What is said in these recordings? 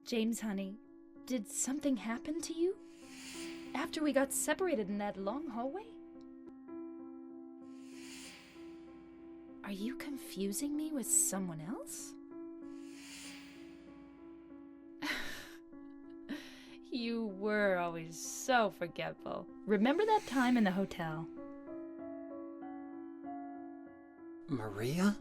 James, honey, did something happen to you? After we got separated in that long hallway? Are you confusing me with someone else? You were always so forgetful. Remember that time in the hotel? Maria?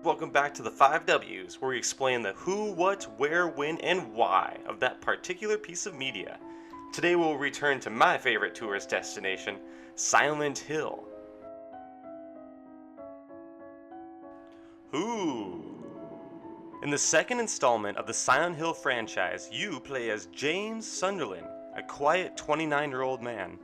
Welcome back to the 5 W's, where we explain the who, what, where, when, and why of that particular piece of media. Today we'll return to my favorite tourist destination, Silent Hill. Who? In the second installment of the Silent Hill franchise, you play as James Sunderland, a quiet 29-year-old man.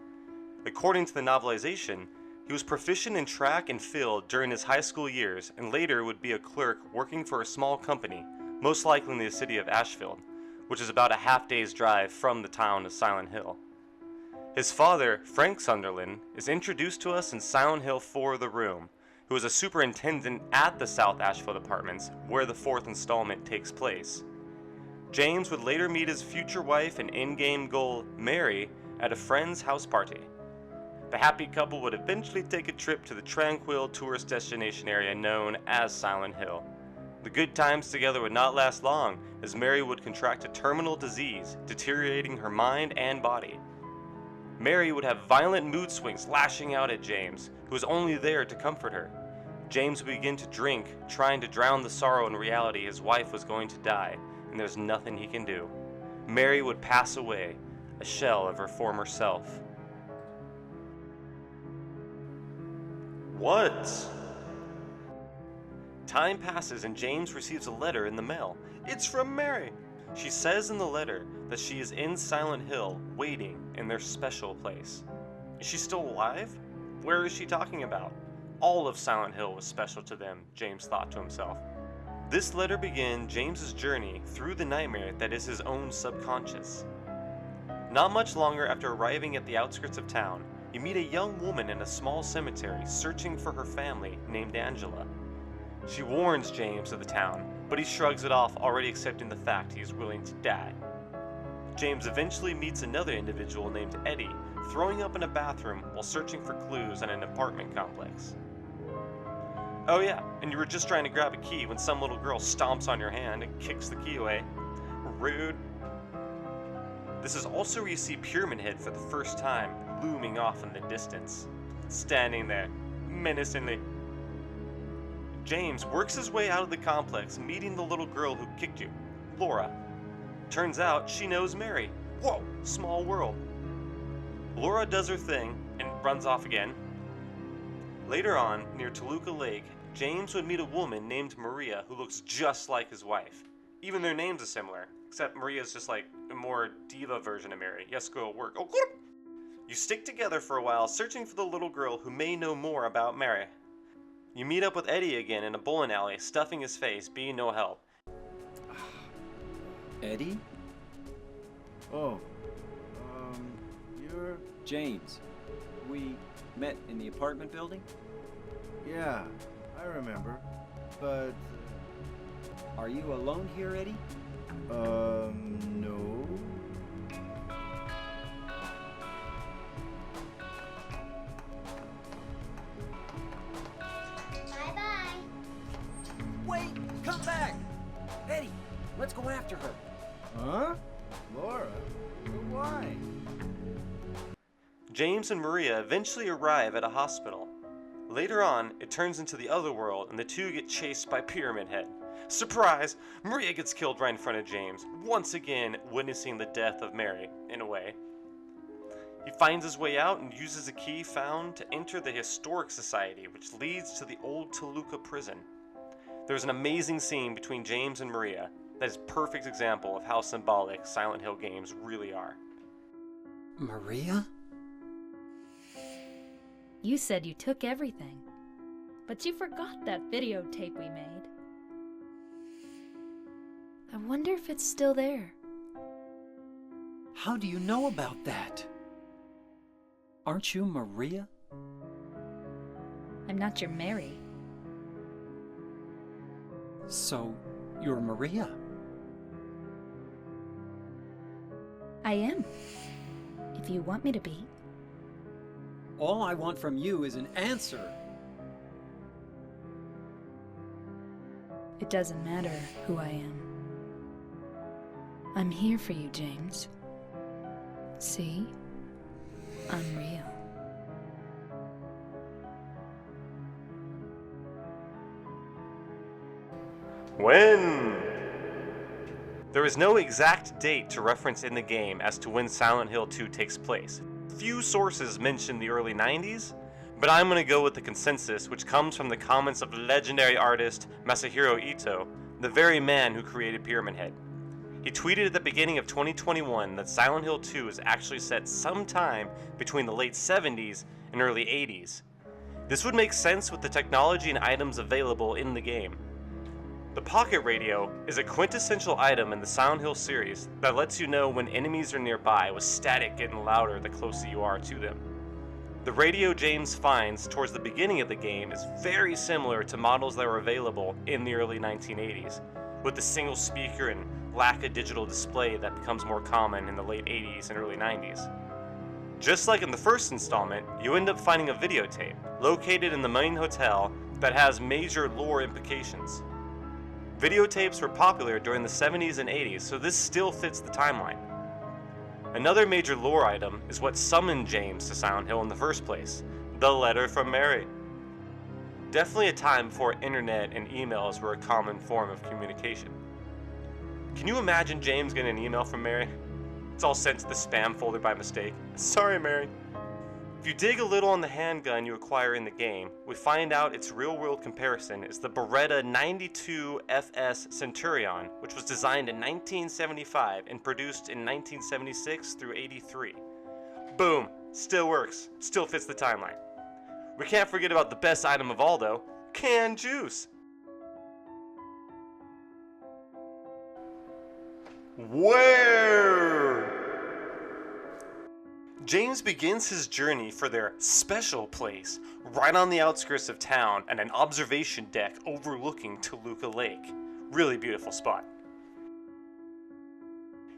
According to the novelization, he was proficient in track and field during his high school years and later would be a clerk working for a small company, most likely in the city of Ashfield, which is about a half-day's drive from the town of Silent Hill. His father, Frank Sunderland, is introduced to us in Silent Hill 4: The Room, who is a superintendent at the South Ashfield Apartments, where the fourth installment takes place. James would later meet his future wife and in-game goal, Mary, at a friend's house party. The happy couple would eventually take a trip to the tranquil tourist destination area known as Silent Hill. The good times together would not last long, as Mary would contract a terminal disease, deteriorating her mind and body. Mary would have violent mood swings, lashing out at James, who was only there to comfort her. James would begin to drink, trying to drown the sorrow in reality his wife was going to die, and there's nothing he can do. Mary would pass away, a shell of her former self. What? Time passes and James receives a letter in the mail. It's from Mary. She says in the letter that she is in Silent Hill, waiting in their special place. Is she still alive? Where is she talking about? All of Silent Hill was special to them, James thought to himself. This letter began James's journey through the nightmare that is his own subconscious. Not much longer after arriving at the outskirts of town, you meet a young woman in a small cemetery searching for her family named Angela. She warns James of the town, but he shrugs it off, already accepting the fact he is willing to die. James eventually meets another individual named Eddie, throwing up in a bathroom while searching for clues in an apartment complex. Oh yeah, and you were just trying to grab a key when some little girl stomps on your hand and kicks the key away. Rude. This is also where you see Pyramid Head for the first time, looming off in the distance, standing there, menacingly. James works his way out of the complex, meeting the little girl who kicked you, Laura. Turns out she knows Mary. Whoa, small world. Laura does her thing and runs off again. Later on, near Toluca Lake, James would meet a woman named Maria who looks just like his wife. Even their names are similar, except Maria's just like a more diva version of Mary. Yes, go to work. Oh, good. You stick together for a while, searching for the little girl who may know more about Mary. You meet up with Eddie again in a bowling alley, stuffing his face, being no help. Eddie? Oh, you're... James. We met in the apartment building? Yeah, I remember, but... Are you alone here, Eddie? No. Bye-bye. Wait! Come back! Eddie, let's go after her. Huh? Laura? But why? James and Maria eventually arrive at a hospital. Later on, it turns into the other world and the two get chased by Pyramid Head. Surprise! Maria gets killed right in front of James, once again witnessing the death of Mary, in a way. He finds his way out and uses a key found to enter the Historic Society, which leads to the old Toluca prison. There's an amazing scene between James and Maria that is a perfect example of how symbolic Silent Hill games really are. Maria? You said you took everything, but you forgot that videotape we made. I wonder if it's still there. How do you know about that? Aren't you Maria? I'm not your Mary. So, you're Maria? I am. If you want me to be. All I want from you is an answer. It doesn't matter who I am. I'm here for you, James. See? I'm real. When? There is no exact date to reference in the game as to when Silent Hill 2 takes place. Few sources mention the early 90s, but I'm going to go with the consensus, which comes from the comments of legendary artist Masahiro Ito, the very man who created Pyramid Head. He tweeted at the beginning of 2021 that Silent Hill 2 is actually set sometime between the late 70s and early 80s. This would make sense with the technology and items available in the game. The pocket radio is a quintessential item in the Silent Hill series that lets you know when enemies are nearby, with static getting louder the closer you are to them. The radio James finds towards the beginning of the game is very similar to models that were available in the early 1980s, with the single speaker and lack of digital display that becomes more common in the late 80s and early 90s. Just like in the first installment, you end up finding a videotape located in the main hotel that has major lore implications. Videotapes were popular during the 70s and 80s, so this still fits the timeline. Another major lore item is what summoned James to Silent Hill in the first place, the letter from Mary. Definitely a time before internet and emails were a common form of communication. Can you imagine James getting an email from Mary? It's all sent to the spam folder by mistake. Sorry, Mary. If you dig a little on the handgun you acquire in the game, we find out its real-world comparison is the Beretta 92 FS Centurion, which was designed in 1975 and produced in 1976 through 83. Boom! Still works. Still fits the timeline. We can't forget about the best item of all, though, canned juice. Where? James begins his journey for their special place, right on the outskirts of town and an observation deck overlooking Toluca Lake. Really beautiful spot.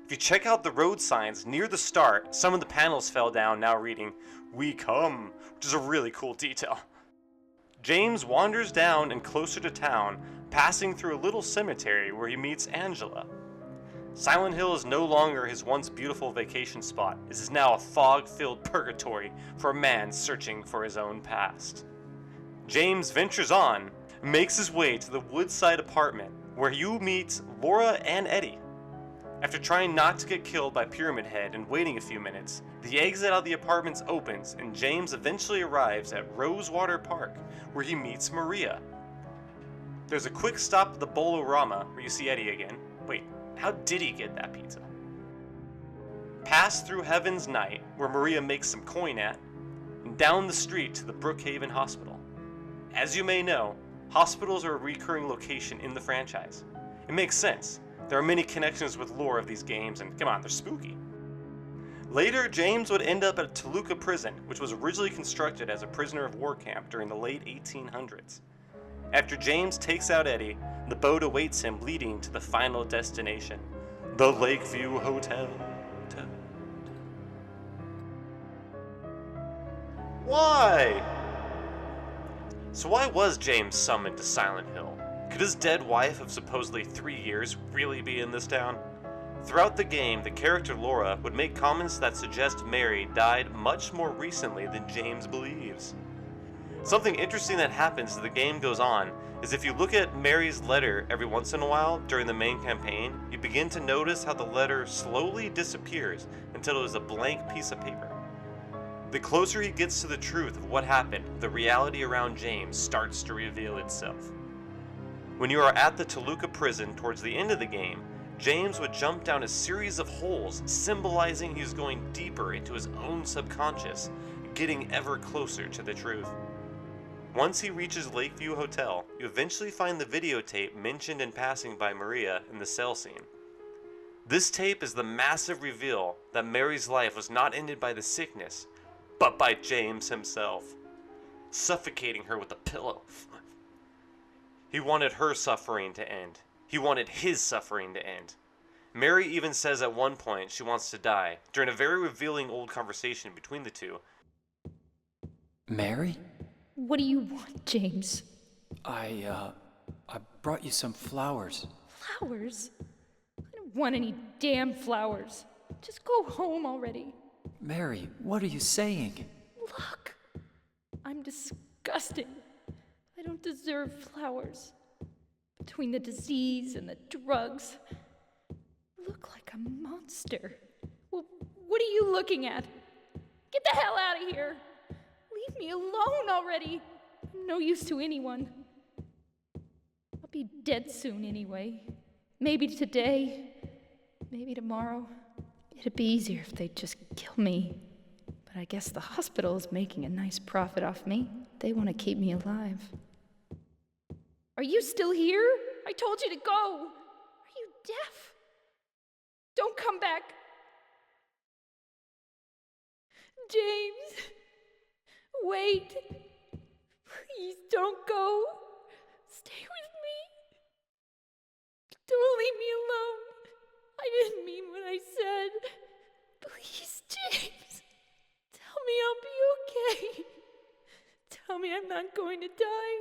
If you check out the road signs near the start, some of the panels fell down now reading, "We come," which is a really cool detail. James wanders down and closer to town, passing through a little cemetery where he meets Angela. Silent Hill is no longer his once beautiful vacation spot. This is now a fog-filled purgatory for a man searching for his own past. James ventures on, makes his way to the woodside apartment where you meet Laura and Eddie. After trying not to get killed by Pyramid Head and waiting a few minutes, the exit out of the apartments opens and James eventually arrives at Rosewater Park where he meets Maria. There's a quick stop at the Bolorama where you see Eddie again. Wait, how did he get that pizza? Pass through Heaven's Night, where Maria makes some coin at, and down the street to the Brookhaven Hospital. As you may know, hospitals are a recurring location in the franchise. It makes sense. There are many connections with lore of these games, and come on, they're spooky. Later, James would end up at Toluca Prison, which was originally constructed as a prisoner of war camp during the late 1800s. After James takes out Eddie, the boat awaits him leading to the final destination, the Lakeview Hotel. Why? So why was James summoned to Silent Hill? Could his dead wife of supposedly 3 years really be in this town? Throughout the game, the character Laura would make comments that suggest Mary died much more recently than James believes. Something interesting that happens as the game goes on is if you look at Mary's letter every once in a while during the main campaign, you begin to notice how the letter slowly disappears until it is a blank piece of paper. The closer he gets to the truth of what happened, the reality around James starts to reveal itself. When you are at the Toluca prison towards the end of the game, James would jump down a series of holes symbolizing he's going deeper into his own subconscious, getting ever closer to the truth. Once he reaches Lakeview Hotel, you eventually find the videotape mentioned in passing by Maria in the cell scene. This tape is the massive reveal that Mary's life was not ended by the sickness, but by James himself, suffocating her with a pillow. He wanted her suffering to end. He wanted his suffering to end. Mary even says at one point she wants to die, during a very revealing old conversation between the two. Mary? What do you want, James? I brought you some flowers. Flowers? I don't want any damn flowers. Just go home already. Mary, what are you saying? Look, I'm disgusting. I don't deserve flowers. Between the disease and the drugs, I look like a monster. Well, what are you looking at? Get the hell out of here. Leave me alone already. I'm no use to anyone. I'll be dead soon anyway. Maybe today, maybe tomorrow. It'd be easier if they'd just kill me. But I guess the hospital is making a nice profit off me. They want to keep me alive. Are you still here? I told you to go. Are you deaf? Don't come back. James, wait. Please don't go. Stay with me. Don't leave me alone. I didn't mean what I said. Please, James. Tell me I'll be okay. Tell me I'm not going to die.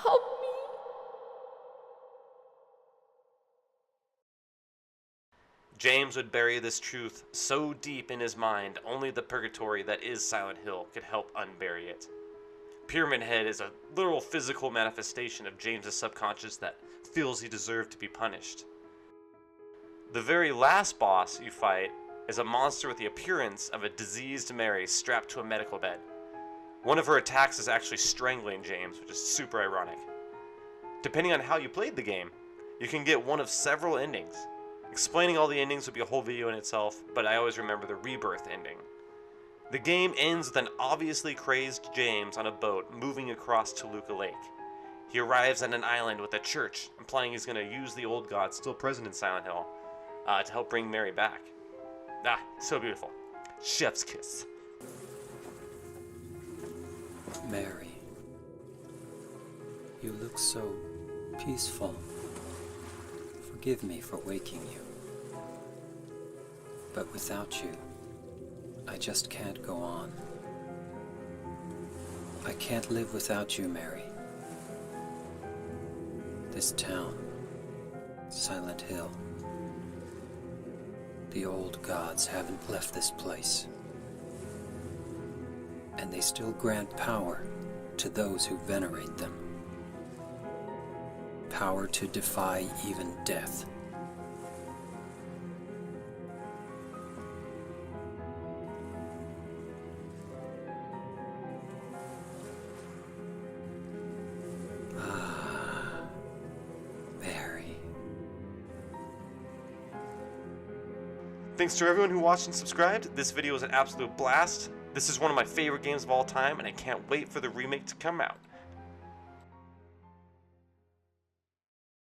Help me. James would bury this truth so deep in his mind, only the purgatory that is Silent Hill could help unbury it. Pyramid Head is a literal physical manifestation of James's subconscious that feels he deserved to be punished. The very last boss you fight is a monster with the appearance of a diseased Mary strapped to a medical bed. One of her attacks is actually strangling James, which is super ironic. Depending on how you played the game, you can get one of several endings. Explaining all the endings would be a whole video in itself, but I always remember the rebirth ending. The game ends with an obviously crazed James on a boat moving across Toluca Lake. He arrives at an island with a church, implying he's going to use the old god still present in Silent Hill to help bring Mary back. Ah, so beautiful. Chef's kiss. Mary, you look so peaceful. Forgive me for waking you. But without you, I just can't go on. I can't live without you, Mary. This town, Silent Hill, the old gods haven't left this place. And they still grant power to those who venerate them. Power to defy even death. Mary. Thanks to everyone who watched and subscribed. This video was an absolute blast. This is one of my favorite games of all time, and I can't wait for the remake to come out.